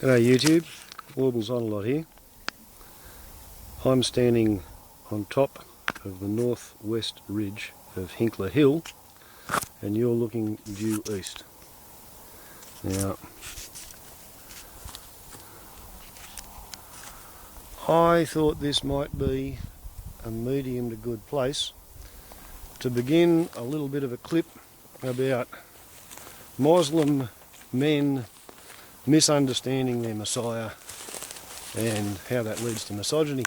G'day YouTube, Warbles on a lot here. I'm standing on top of the northwest ridge of Hinkler Hill and you're looking due east. Now, I thought this might be a medium to good place to begin a little bit of a clip about Muslim men misunderstanding their Messiah and how that leads to misogyny.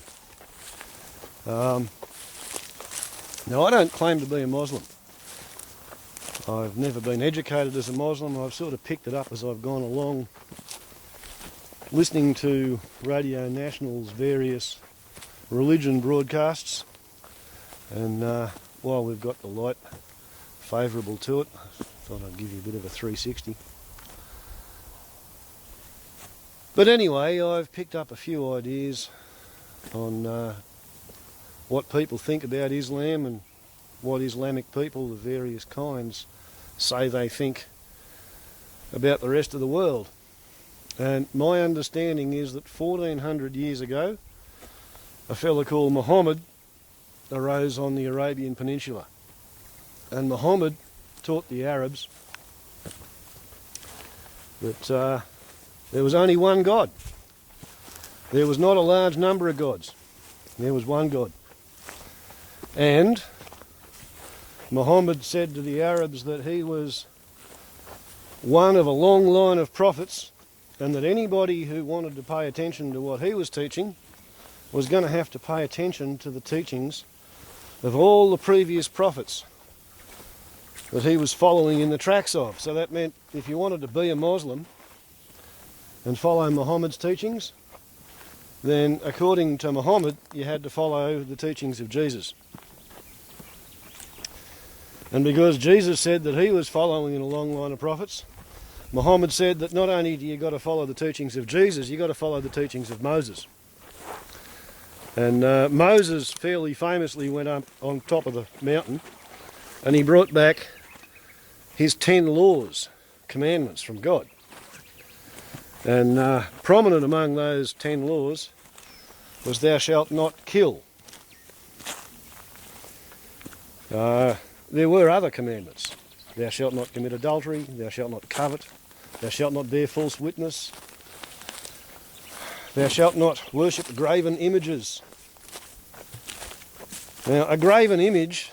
Now, I don't claim to be a Muslim. I've never been educated as a Muslim. I've sort of picked it up as I've gone along, listening to Radio National's various religion broadcasts, and while we've got the light favourable to it, I thought I'd give you a bit of a 360. But anyway, I've picked up a few ideas on what people think about Islam and what Islamic people of various kinds say they think about the rest of the world. And my understanding is that 1400 years ago, a fella called Muhammad arose on the Arabian Peninsula. And Muhammad taught the Arabs that there was only one God. There was not a large number of gods. There was one God. And Muhammad said to the Arabs that he was one of a long line of prophets, and that anybody who wanted to pay attention to what he was teaching was going to have to pay attention to the teachings of all the previous prophets that he was following in the tracks of. So that meant if you wanted to be a Muslim and follow Muhammad's teachings, then according to Muhammad you had to follow the teachings of Jesus. And because Jesus said that he was following in a long line of prophets, Muhammad said that not only do you got to follow the teachings of Jesus, you got to follow the teachings of Moses. And Moses fairly famously went up on top of the mountain and he brought back his 10 laws, commandments from God. And prominent among those 10 laws was thou shalt not kill. There were other commandments. Thou shalt not commit adultery, thou shalt not covet, thou shalt not bear false witness, thou shalt not worship graven images. Now, a graven image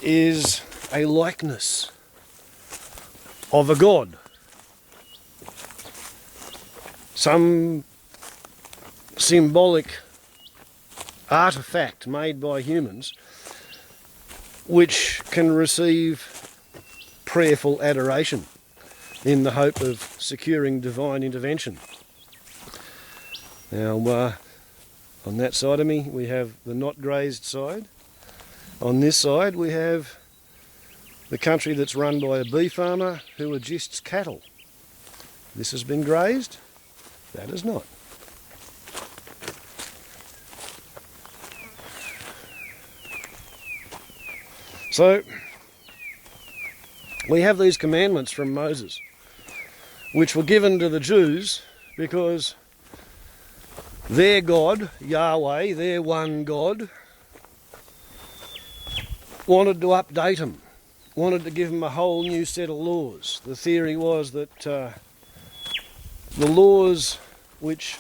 is a likeness of a god. Some symbolic artefact made by humans which can receive prayerful adoration in the hope of securing divine intervention. Now, on that side of me we have the not grazed side. On this side we have the country that's run by a bee farmer who adjusts cattle. This has been grazed, that is not. So, we have these commandments from Moses, which were given to the Jews because their God, Yahweh, their one God, wanted to update them, wanted to give them a whole new set of laws. The theory was that the laws which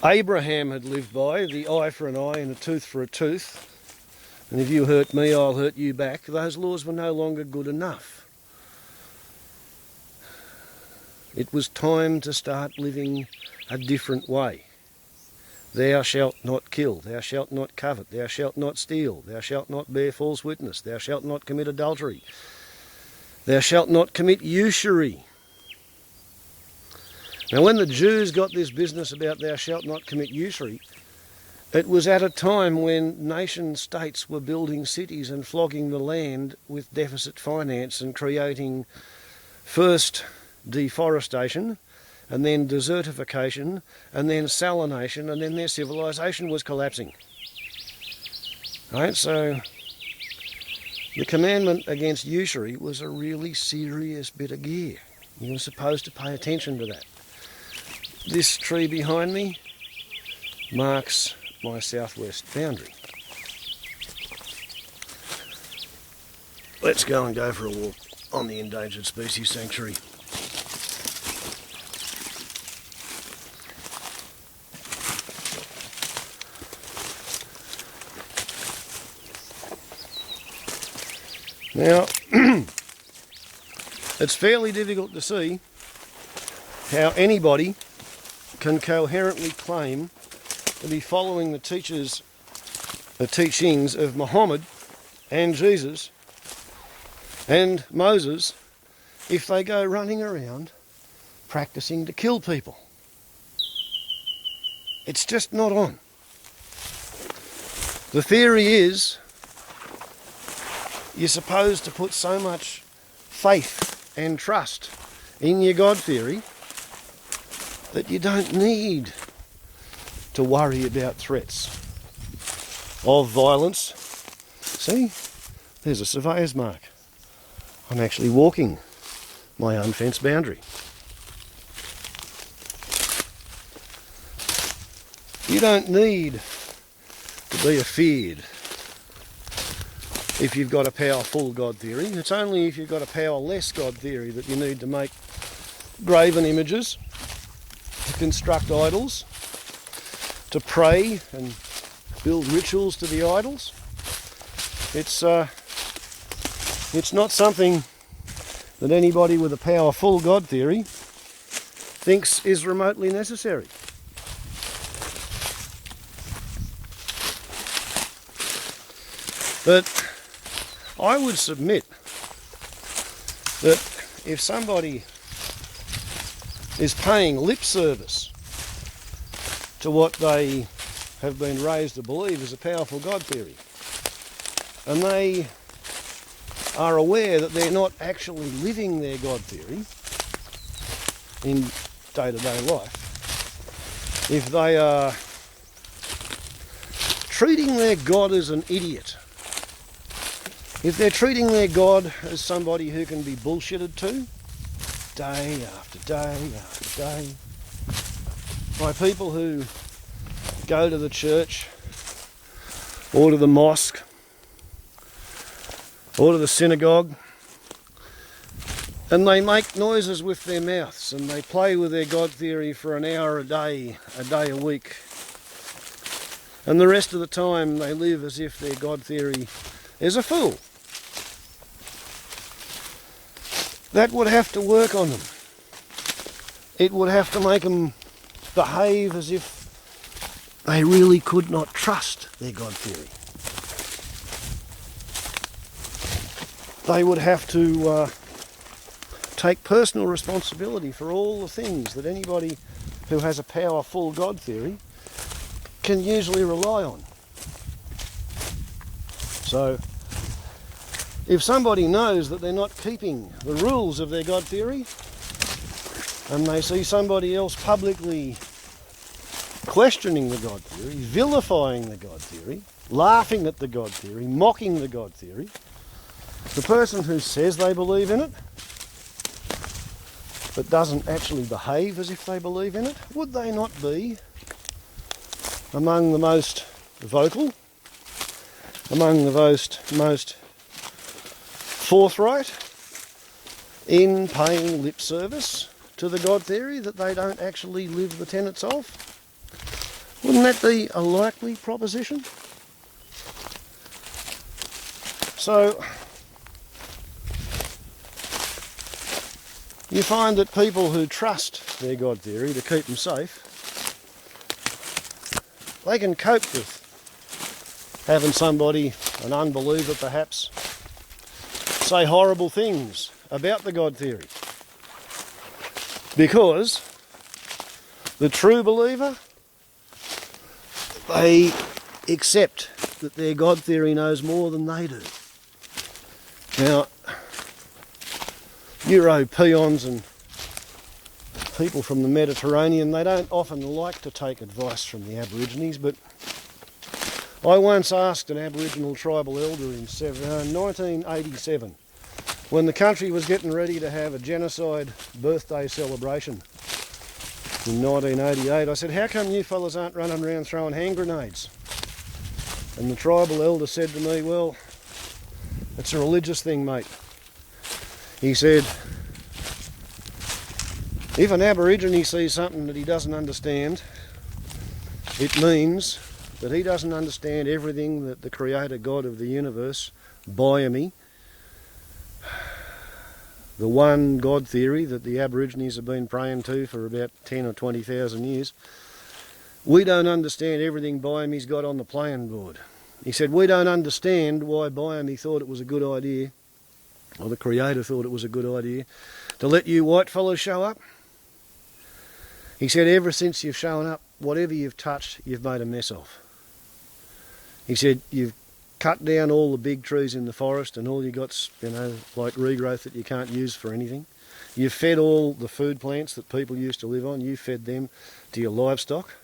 Abraham had lived by, the eye for an eye and a tooth for a tooth, and if you hurt me, I'll hurt you back, those laws were no longer good enough. It was time to start living a different way. Thou shalt not kill, thou shalt not covet, thou shalt not steal, thou shalt not bear false witness, thou shalt not commit adultery, thou shalt not commit usury. Now, when the Jews got this business about thou shalt not commit usury, it was at a time when nation states were building cities and flogging the land with deficit finance and creating first deforestation and then desertification and then salination, and then their civilization was collapsing. Right, so the commandment against usury was a really serious bit of gear. You're supposed to pay attention to that. This tree behind me marks my southwest boundary. Let's go for a walk on the Endangered Species Sanctuary. Now, it's fairly difficult to see how anybody can coherently claim to be following the teachings of Muhammad and Jesus and Moses if they go running around practicing to kill people. It's just not on. The theory is you're supposed to put so much faith and trust in your God theory that you don't need to worry about threats of violence. See, there's a surveyor's mark. I'm actually walking my unfenced boundary. You don't need to be afeared if you've got a powerful God theory. It's only if you've got a powerless God theory that you need to make graven images, to construct idols, to pray and build rituals to the idols. It's not something that anybody with a powerful God theory thinks is remotely necessary. But I would submit that if somebody is paying lip service to what they have been raised to believe is a powerful God theory, and they are aware that they're not actually living their God theory in day-to-day life, if they are treating their God as an idiot, if they're treating their God as somebody who can be bullshitted to day after day after day by people who go to the church or to the mosque or to the synagogue and they make noises with their mouths and they play with their God theory for an hour a day a week, and the rest of the time they live as if their God theory is a fool. That would have to work on them. It would have to make them behave as if they really could not trust their God theory. They would have to take personal responsibility for all the things that anybody who has a powerful God theory can usually rely on. So, if somebody knows that they're not keeping the rules of their God theory, and they see somebody else publicly questioning the God theory, vilifying the God theory, laughing at the God theory, mocking the God theory, the person who says they believe in it, but doesn't actually behave as if they believe in it, would they not be among the most vocal, among the most forthright in paying lip service to the God theory that they don't actually live the tenets of? Wouldn't that be a likely proposition? So, you find that people who trust their God theory to keep them safe, they can cope with having somebody, an unbeliever perhaps, say horrible things about the God theory. Because the true believer, they accept that their God theory knows more than they do. Now, Euro peons and people from the Mediterranean, they don't often like to take advice from the Aborigines, but I once asked an Aboriginal tribal elder in 1987 when the country was getting ready to have a genocide birthday celebration in 1988, I said, how come you fellas aren't running around throwing hand grenades? And the tribal elder said to me, well, it's a religious thing, mate. He said, if an Aborigine sees something that he doesn't understand, it means that he doesn't understand everything that the Creator God of the universe, Biami, the one God theory that the Aborigines have been praying to for about 10 or 20,000 years, we don't understand everything Biami's got on the playing board. He said, we don't understand why Biami thought it was a good idea, or the Creator thought it was a good idea, to let you white fellas show up. He said, ever since you've shown up, whatever you've touched, you've made a mess of. He said, you've cut down all the big trees in the forest and all you got's, like regrowth that you can't use for anything. You've fed all the food plants that people used to live on, you fed them to your livestock.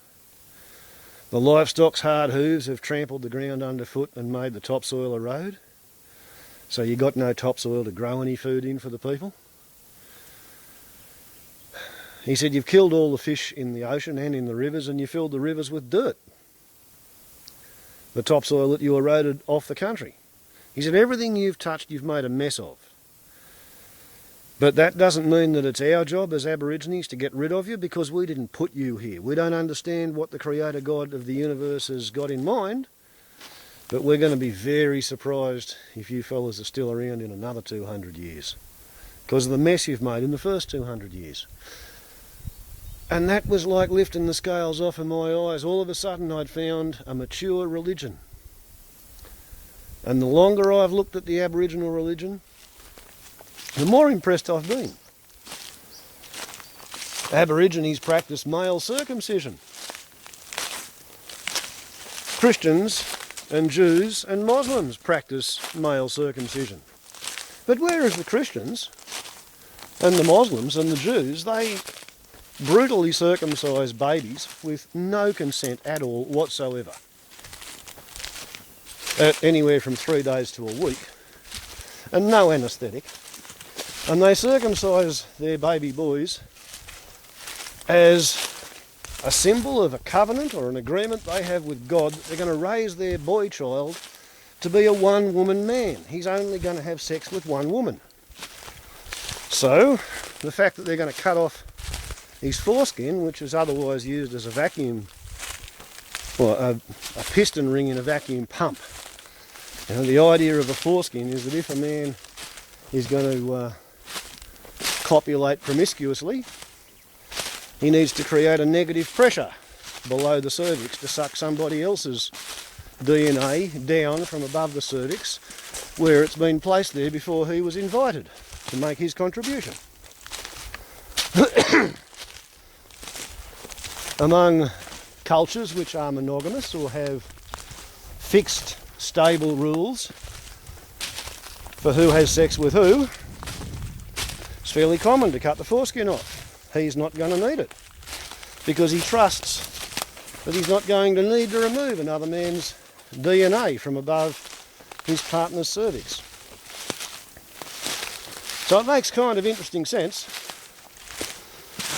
The livestock's hard hooves have trampled the ground underfoot and made the topsoil erode. So you got no topsoil to grow any food in for the people. He said, you've killed all the fish in the ocean and in the rivers and you filled the rivers with dirt. The topsoil that you eroded off the country. He said, everything you've touched, you've made a mess of. But that doesn't mean that it's our job as Aborigines to get rid of you, because we didn't put you here. We don't understand what the Creator God of the universe has got in mind, but we're going to be very surprised if you fellas are still around in another 200 years, because of the mess you've made in the first 200 years. And that was like lifting the scales off of my eyes. All of a sudden I'd found a mature religion. And the longer I've looked at the Aboriginal religion, the more impressed I've been. Aborigines practice male circumcision. Christians and Jews and Moslems practice male circumcision. But whereas the Christians and the Moslems and the Jews, they brutally circumcise babies with no consent at all whatsoever. At anywhere from 3 days to a week, and no anaesthetic. And they circumcise their baby boys as a symbol of a covenant or an agreement they have with God that they're going to raise their boy child to be a one-woman man. He's only going to have sex with one woman. So, the fact that they're going to cut off his foreskin, which is otherwise used as a vacuum, or a piston ring in a vacuum pump. The idea of a foreskin is that if a man is going to copulate promiscuously, he needs to create a negative pressure below the cervix to suck somebody else's DNA down from above the cervix, where it's been placed there before he was invited to make his contribution. Among cultures which are monogamous or have fixed, stable rules for who has sex with who, it's fairly common to cut the foreskin off. He's not going to need it because he trusts that he's not going to need to remove another man's DNA from above his partner's cervix. So it makes kind of interesting sense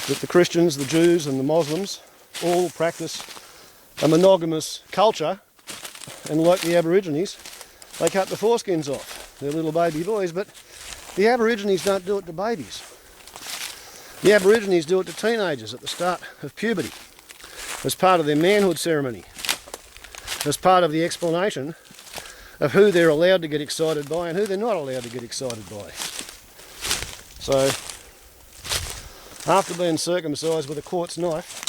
that the Christians, the Jews and the Muslims all practice a monogamous culture, and like the Aborigines, they cut the foreskins off their little baby boys, but the Aborigines don't do it to babies. The Aborigines do it to teenagers at the start of puberty, as part of their manhood ceremony, as part of the explanation of who they're allowed to get excited by and who they're not allowed to get excited by. So, after being circumcised with a quartz knife,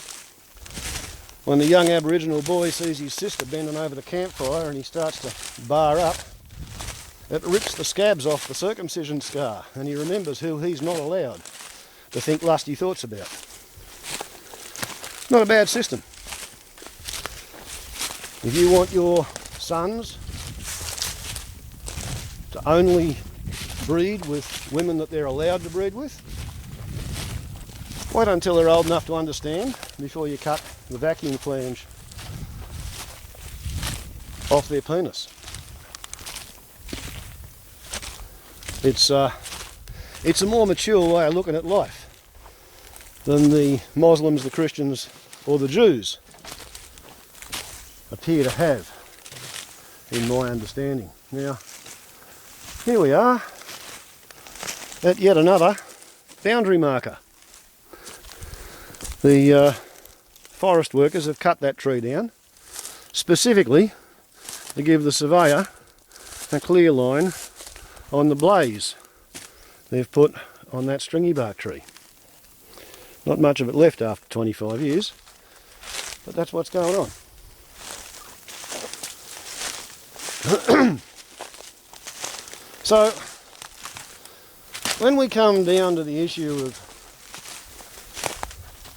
when the young Aboriginal boy sees his sister bending over the campfire and he starts to bar up, it rips the scabs off the circumcision scar and he remembers who he's not allowed to think lusty thoughts about. Not a bad system. If you want your sons to only breed with women that they're allowed to breed with, wait until they're old enough to understand before you cut the vacuum flange off their penis. It's It's a more mature way of looking at life than the Muslims, the Christians or the Jews appear to have, in my understanding. Now, here we are at yet another boundary marker. The forest workers have cut that tree down specifically to give the surveyor a clear line on the blaze they've put on that stringy bark tree. Not much of it left after 25 years, but that's what's going on. So, when we come down to the issue of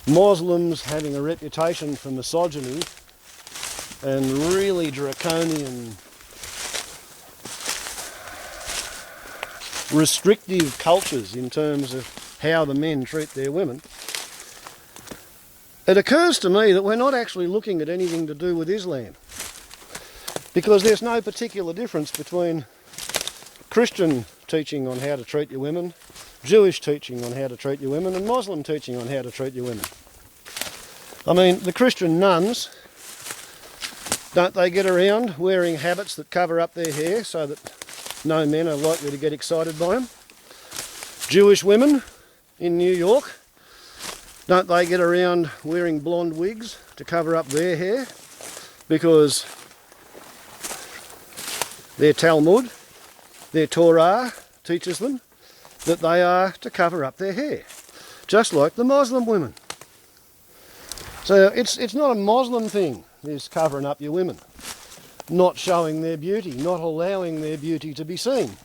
Muslims having a reputation for misogyny and really draconian, restrictive cultures in terms of how the men treat their women, it occurs to me that we're not actually looking at anything to do with Islam, because there's no particular difference between Christian teaching on how to treat your women, Jewish teaching on how to treat your women, and Muslim teaching on how to treat your women. I mean, the Christian nuns, don't they get around wearing habits that cover up their hair so that no men are likely to get excited by them? Jewish women in New York, don't they get around wearing blonde wigs to cover up their hair because their Talmud, their Torah teaches them that they are to cover up their hair, just like the Muslim women. So it's not a Muslim thing, this covering up your women, not showing their beauty, not allowing their beauty to be seen.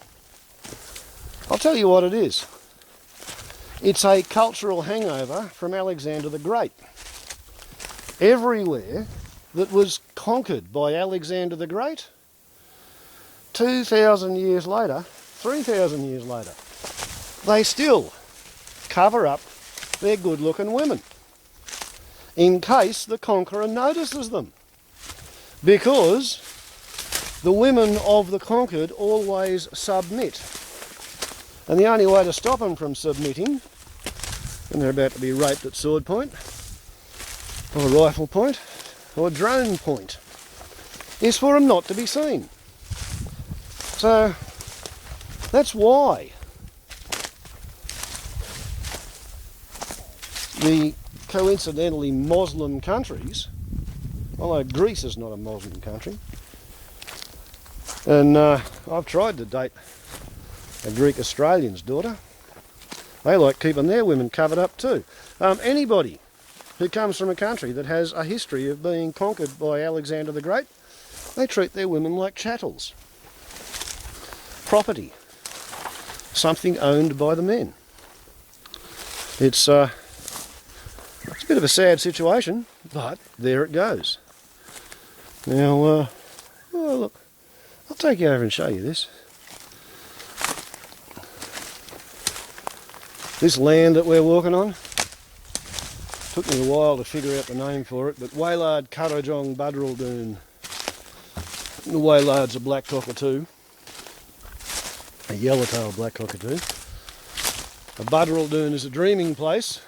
I'll tell you what it is. It's a cultural hangover from Alexander the Great. Everywhere that was conquered by Alexander the Great, 2,000 years later, 3,000 years later, they still cover up their good-looking women in case the conqueror notices them, because the women of the conquered always submit, and the only way to stop them from submitting when they're about to be raped at sword point or rifle point or drone point is for them not to be seen. So that's why the coincidentally Muslim countries, although Greece is not a Muslim country, and I've tried to date a Greek Australian's daughter, they like keeping their women covered up too. Anybody who comes from a country that has a history of being conquered by Alexander the Great, they treat their women like chattels. Property. Something owned by the men. It's a bit of a sad situation, but there it goes. Now, oh look, I'll take you over and show you this. This land that we're walking on, took me a while to figure out the name for it, but Waylard Kurrajong Budraldoon. The Waylard's a black cockatoo, a yellowtail black cockatoo. A Budraldoon is a dreaming place,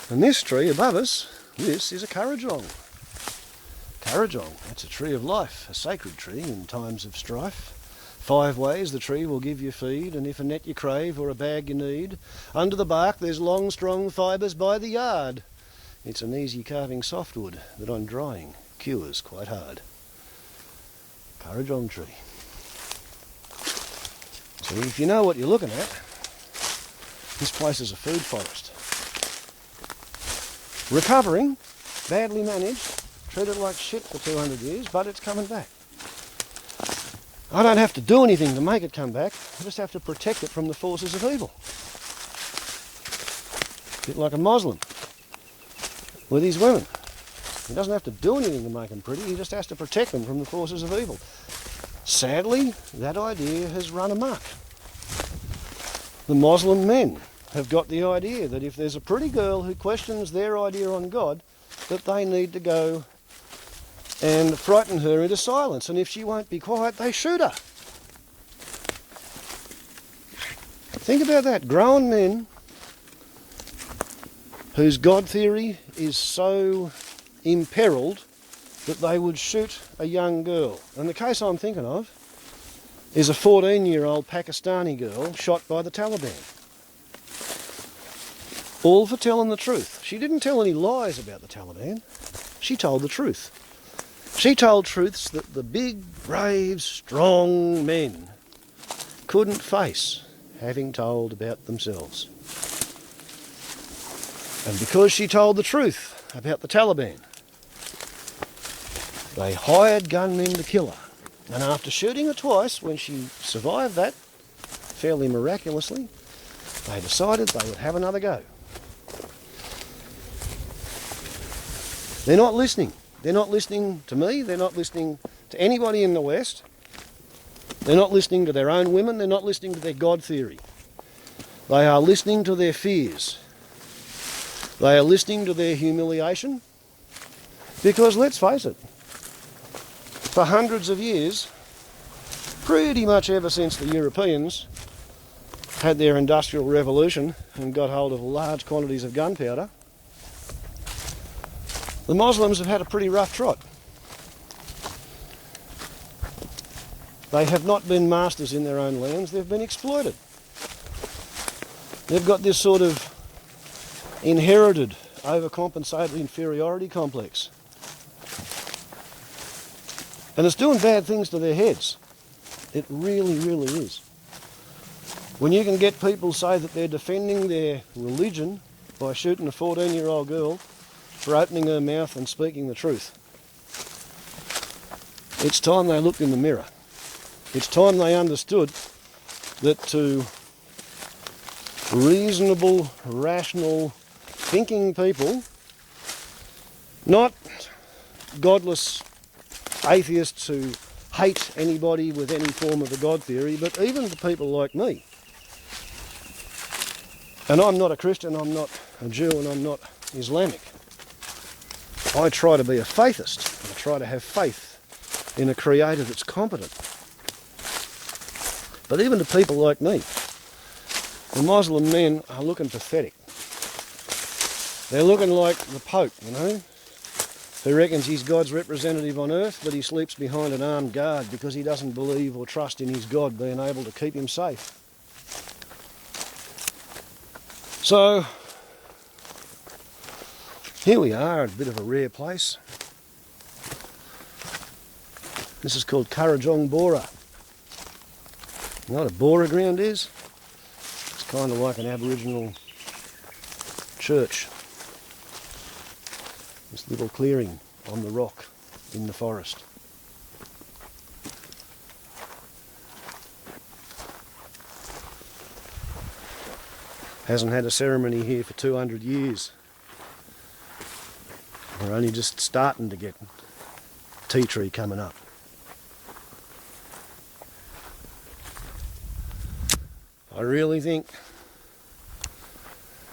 and this tree above us, this is a Kurrajong. Kurrajong, that's a tree of life, a sacred tree in times of strife. 5 ways the tree will give you feed, and if a net you crave or a bag you need, under the bark there's long strong fibres by the yard. It's an easy carving softwood that on drying cures quite hard. Kurrajong tree. So if you know what you're looking at, this place is a food forest. Recovering, badly managed, treated like shit for 200 years, but it's coming back. I don't have to do anything to make it come back, I just have to protect it from the forces of evil. A bit like a Muslim with his women. He doesn't have to do anything to make them pretty, he just has to protect them from the forces of evil. Sadly, that idea has run amok. The Muslim men have got the idea that if there's a pretty girl who questions their idea on God, that they need to go and frighten her into silence, and if she won't be quiet, they shoot her. Think about that. Grown men whose God theory is so imperilled that they would shoot a young girl. And the case I'm thinking of is a 14-year-old Pakistani girl shot by the Taliban. All for telling the truth. She didn't tell any lies about the Taliban. She told the truth. She told truths that the big, brave, strong men couldn't face having told about themselves. And because she told the truth about the Taliban, they hired gunmen to kill her. And after shooting her twice, when she survived that, fairly miraculously, they decided they would have another go. They're not listening. They're not listening to me. They're not listening to anybody in the West. They're not listening to their own women. They're not listening to their God theory. They are listening to their fears. They are listening to their humiliation. Because let's face it, for hundreds of years, pretty much ever since the Europeans had their industrial revolution and got hold of large quantities of gunpowder, the Moslems have had a pretty rough trot. They have not been masters in their own lands, they've been exploited. They've got this sort of inherited, overcompensated inferiority complex. And it's doing bad things to their heads. It really, really is. When you can get people say that they're defending their religion by shooting a 14-year-old girl for opening her mouth and speaking the truth, it's time they looked in the mirror. It's time they understood that to reasonable, rational, thinking people, not godless atheists who hate anybody with any form of a God theory, but even to people like me. And I'm not a Christian, I'm not a Jew, and I'm not Islamic. I try to be a faithist. I try to have faith in a creator that's competent. But even to people like me, the Muslim men are looking pathetic. They're looking like the Pope, you know, who reckons he's God's representative on earth, but he sleeps behind an armed guard because he doesn't believe or trust in his God being able to keep him safe. So, here we are, a bit of a rare place. This is called Kurrajong, Bora. You know what a Bora ground is? It's kind of like an Aboriginal church. This little clearing on the rock in the forest. Hasn't had a ceremony here for 200 years. We're only just starting to get tea tree coming up. I really think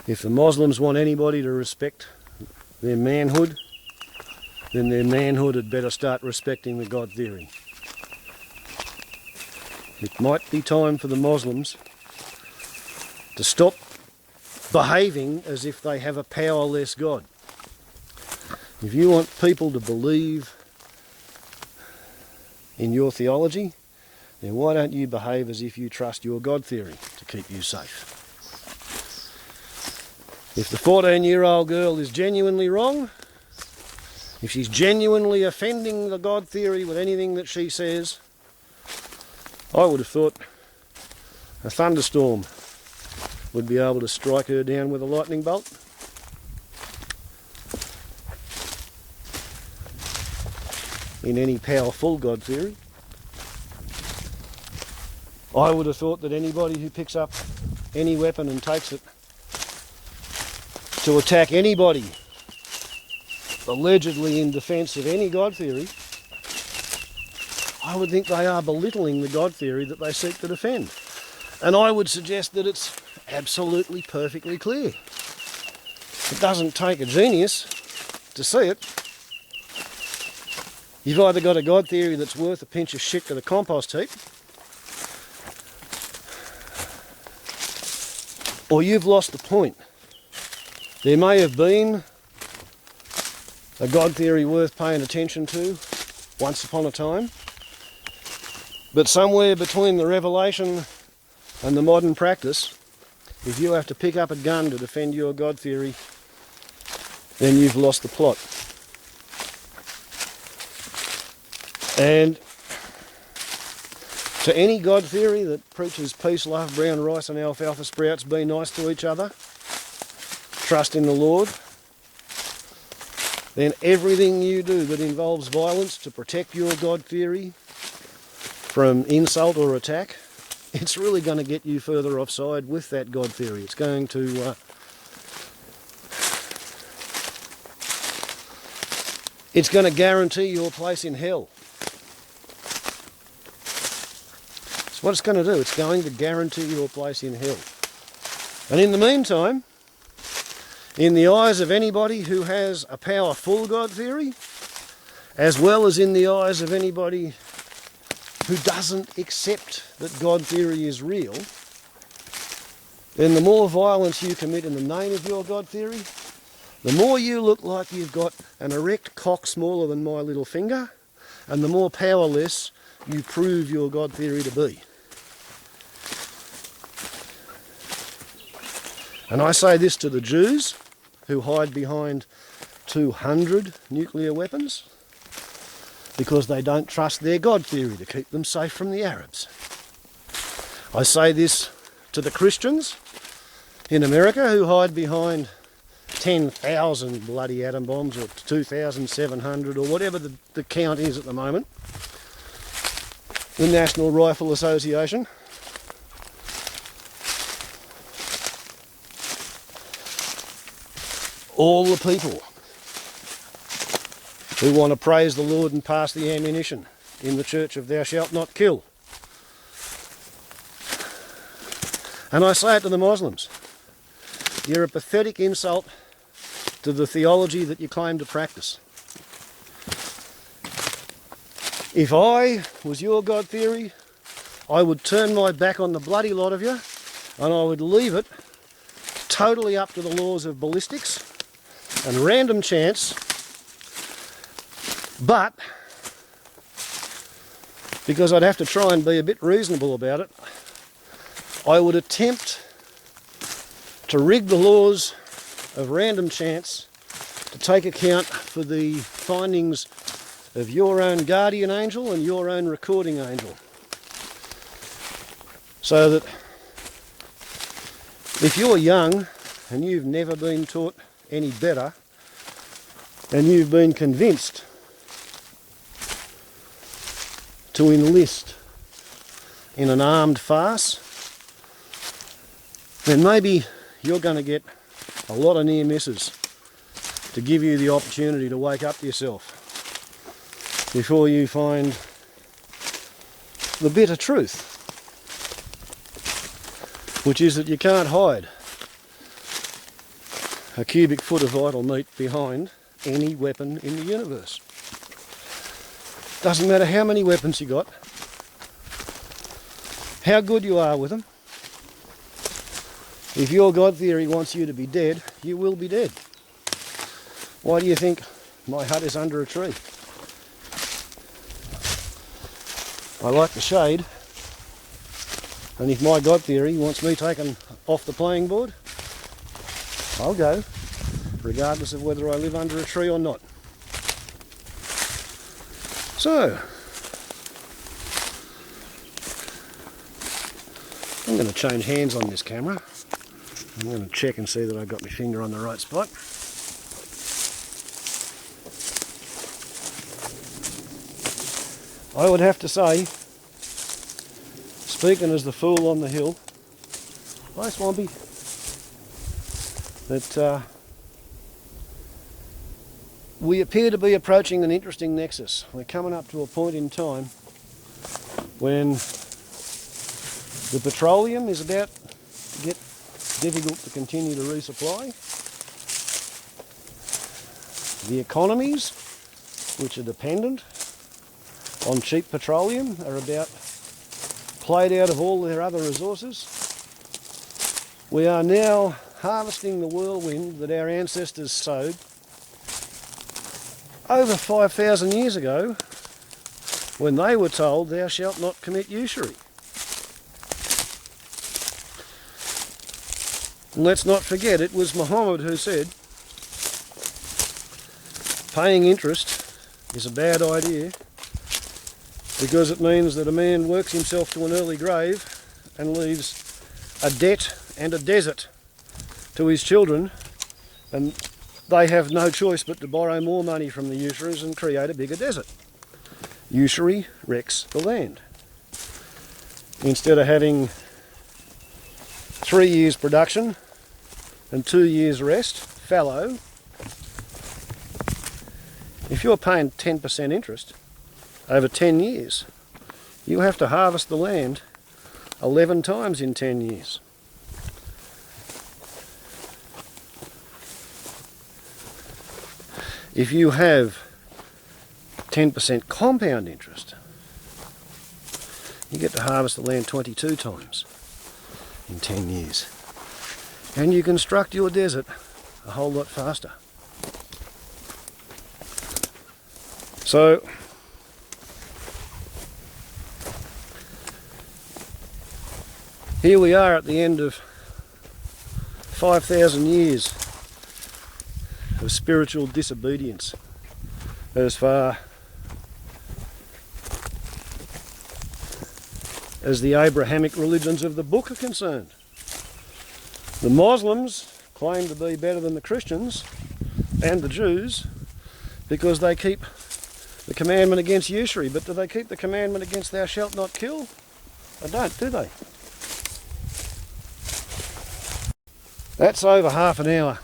if the Muslims want anybody to respect their manhood, then their manhood had better start respecting the God theory. It might be time for the Muslims to stop behaving as if they have a powerless God. If you want people to believe in your theology, then why don't you behave as if you trust your God theory to keep you safe? If the 14-year-old girl is genuinely wrong, if she's genuinely offending the God theory with anything that she says, I would have thought a thunderstorm would be able to strike her down with a lightning bolt. In any powerful God theory. I would have thought that anybody who picks up any weapon and takes it to attack anybody allegedly in defence of any God theory, I would think they are belittling the God theory that they seek to defend. And I would suggest that it's absolutely perfectly clear. It doesn't take a genius to see it. You've either got a God theory that's worth a pinch of shit to the compost heap, or you've lost the point. There may have been a God theory worth paying attention to once upon a time, but somewhere between the revelation and the modern practice, if you have to pick up a gun to defend your God theory, then you've lost the plot. And to any God theory that preaches peace, love, brown rice and alfalfa sprouts, be nice to each other, trust in the Lord, then everything you do that involves violence to protect your God theory from insult or attack, it's really going to get you further offside with that God theory. It's going to guarantee your place in hell. That's what it's going to do. It's going to guarantee your place in hell. And in the meantime, in the eyes of anybody who has a powerful God theory, as well as in the eyes of anybody who doesn't accept that God theory is real, then the more violence you commit in the name of your God theory, the more you look like you've got an erect cock smaller than my little finger, and the more powerless you prove your God theory to be. And I say this to the Jews who hide behind 200 nuclear weapons, because they don't trust their God theory to keep them safe from the Arabs. I say this to the Christians in America who hide behind 10,000 bloody atom bombs, or 2,700, or whatever the count is at the moment. The National Rifle Association. All the people who want to praise the Lord and pass the ammunition in the church of thou shalt not kill. And I say it to the Muslims. You're a pathetic insult to the theology that you claim to practice. If I was your God theory, I would turn my back on the bloody lot of you, and I would leave it totally up to the laws of ballistics and random chance. But because I'd have to try and be a bit reasonable about it, I would attempt to rig the laws of random chance to take account for the findings of your own guardian angel and your own recording angel. So that if you're young and you've never been taught any better, and you've been convinced to enlist in an armed farce, then maybe you're going to get a lot of near misses to give you the opportunity to wake up to yourself before you find the bitter truth, which is that you can't hide a cubic foot of vital meat behind any weapon in the universe. Doesn't matter how many weapons you got, how good you are with them. If your God theory wants you to be dead, you will be dead. Why do you think my hut is under a tree? I like the shade, and if my God theory wants me taken off the playing board, I'll go, regardless of whether I live under a tree or not. So, I'm going to change hands on this camera. I'm going to check and see that I've got my finger on the right spot. I would have to say, speaking as the fool on the hill, hi Swampy, that we appear to be approaching an interesting nexus. We're coming up to a point in time when the petroleum is about to get difficult to continue to resupply. The economies, which are dependent on cheap petroleum, are about played out of all their other resources. We are now harvesting the whirlwind that our ancestors sowed over 5,000 years ago when they were told, "Thou shalt not commit usury." And let's not forget, it was Muhammad who said, paying interest is a bad idea because it means that a man works himself to an early grave and leaves a debt and a desert to his children, and they have no choice but to borrow more money from the usurers and create a bigger desert. Usury wrecks the land. Instead of having 3 years production and 2 years rest, fallow, if you're paying 10% interest over 10 years, you have to harvest the land 11 times in 10 years. If you have 10% compound interest, you get to harvest the land 22 times in 10 years. And you construct your desert a whole lot faster. So, here we are at the end of 5,000 years of spiritual disobedience as far as the Abrahamic religions of the book are concerned. The Moslems claim to be better than the Christians and the Jews because they keep the commandment against usury, but do they keep the commandment against thou shalt not kill? They don't, do they? That's over half an hour.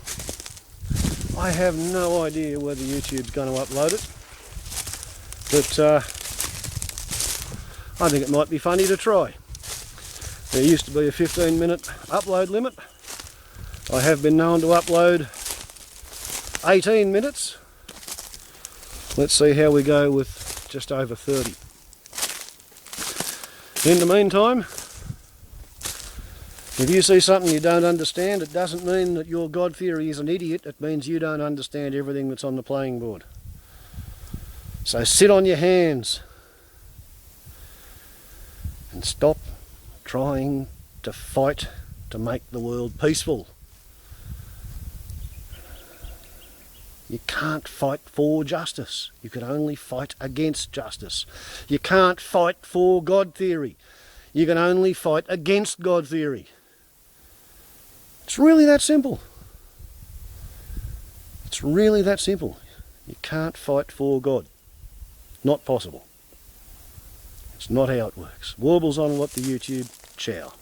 I have no idea whether YouTube's going to upload it, but I think it might be funny to try. There used to be a 15-minute upload limit. I have been known to upload 18 minutes. Let's see how we go with just over 30. In the meantime, if you see something you don't understand, it doesn't mean that your God theory is an idiot. It means you don't understand everything that's on the playing board. So sit on your hands and stop trying to fight to make the world peaceful. You can't fight for justice. You can only fight against justice. You can't fight for God theory. You can only fight against God theory. It's really that simple. It's really that simple. You can't fight for God. Not possible. It's not how it works. Warbles on what the YouTube. Ciao.